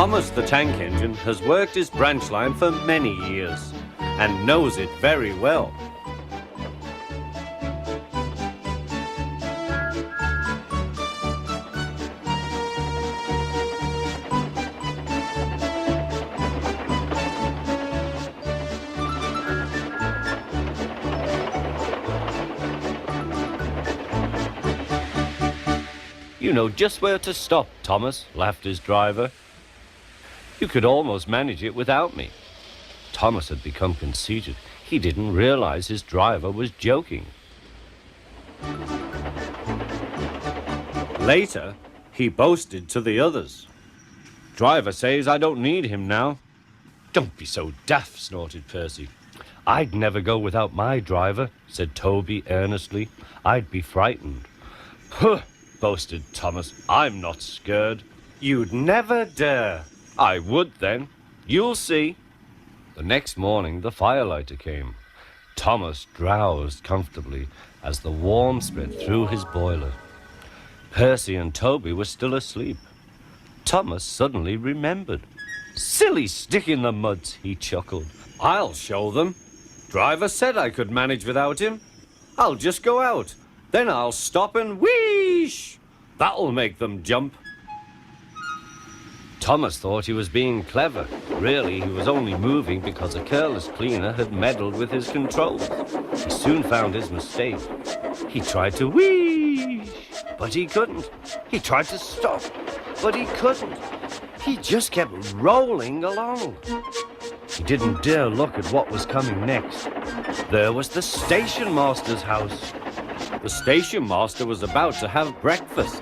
Thomas the tank engine has worked his branch line for many years and knows it very well. You know just where to stop, Thomas, laughed his driver. You could almost manage it without me. Thomas had become conceited. He didn't realize his driver was joking. Later, he boasted to the others. Driver says I don't need him now. Don't be so daft, snorted Percy. I'd never go without my driver, said Toby earnestly. I'd be frightened. Huh, boasted Thomas. I'm not scared. You'd never dare. I would then. You'll see. The next morning, the firelighter came. Thomas drowsed comfortably as the warmth spread through his boiler. Percy and Toby were still asleep. Thomas suddenly remembered. Silly stick in the muds, he chuckled. I'll show them. Driver said I could manage without him. I'll just go out. Then I'll stop and wheesh. That'll make them jump. Thomas thought he was being clever. Really, he was only moving because a careless cleaner had meddled with his controls. He soon found his mistake. He tried to wheesh, but he couldn't. He tried to stop, but he couldn't. He just kept rolling along. He didn't dare look at what was coming next. There was the stationmaster's house. The stationmaster was about to have breakfast.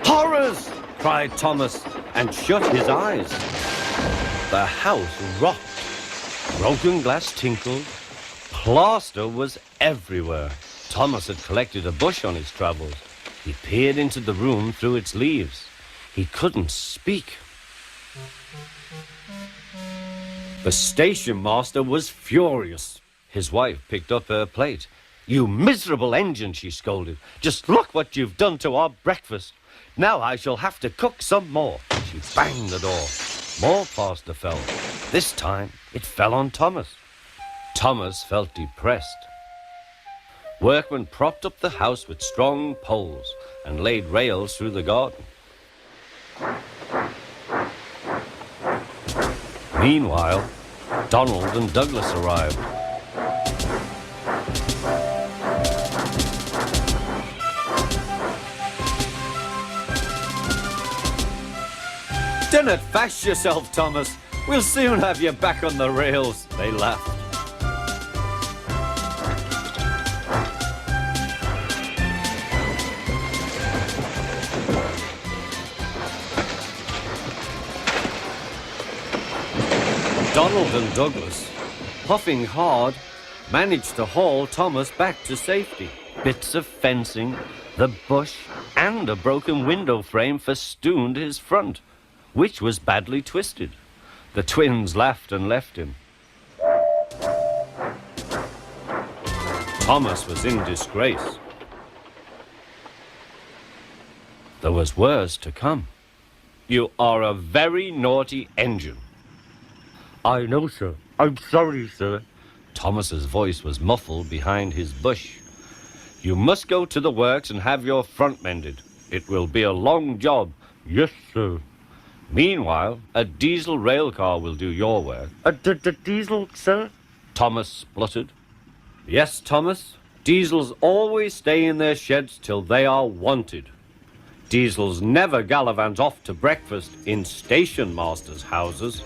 Horrors! Cried Thomas, and shut his eyes. The house rocked. Broken glass tinkled. Plaster was everywhere. Thomas had collected a bush on his travels. He peered into the room through its leaves. He couldn't speak. The stationmaster was furious. His wife picked up her plate. You miserable engine, she scolded. Just look what you've done to our breakfast. Now I shall have to cook some more. She banged the door. More plaster fell. This time it fell on Thomas. Thomas felt depressed. Workmen propped up the house with strong poles and laid rails through the garden. Meanwhile, Donald and Douglas arrived. Don't fash yourself, Thomas. We'll soon have you back on the rails, they laughed. Donald and Douglas, puffing hard, managed to haul Thomas back to safety. Bits of fencing, the bush, and a broken window frame festooned his front, which was badly twisted. The twins laughed and left him. Thomas was in disgrace. There was worse to come. You are a very naughty engine. I know, sir. I'm sorry, sir. Thomas's voice was muffled behind his bush. You must go to the works and have your front mended. It will be a long job. Yes, sir. Meanwhile, a diesel rail car will do your work. A diesel, sir? Thomas spluttered. Yes, Thomas. Diesels always stay in their sheds till they are wanted. Diesels never gallivant off to breakfast in stationmasters' houses.